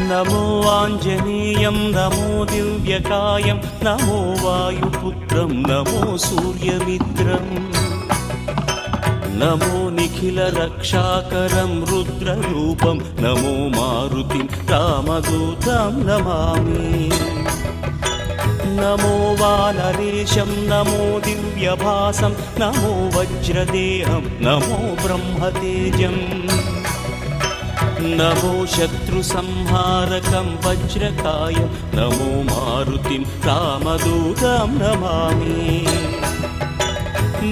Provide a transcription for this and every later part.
నమో ఆంజనేయం నమో దివ్యకాయం నమో వాయుపుత్రం నమో సూర్యమిత్రం నమో నిఖిల రక్షాకరం రుద్రరూపం నమో మారుతిం రామదూతం నమామి నమో వానరేశం నమో దివ్యభాసం నమో వజ్రదేహం నమో బ్రహ్మతేజం నమో శత్రు సంహారకం వజ్రకాయం నమో మారుతిం రామదూతం నమామి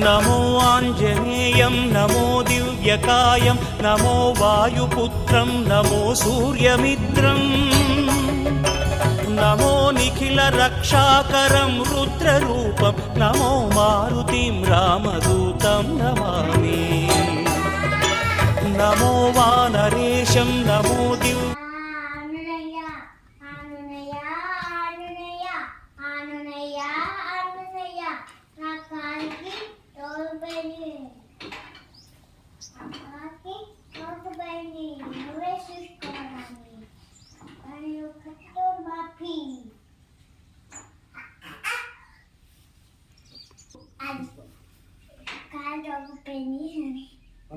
నమో ఆంజనేయం నమో దివ్యకాయం నమో వాయుపుత్రం నమో సూర్యమిత్రం నమో నిఖిల రక్షాకరం రుద్రరూపం నమో మారుతిం రామదూతం నమామి నమో వానరేశం నమో దివ్య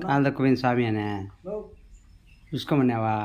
కాళ్ళకు పోయింది స్వామి అనే చూసుకోమన్నావా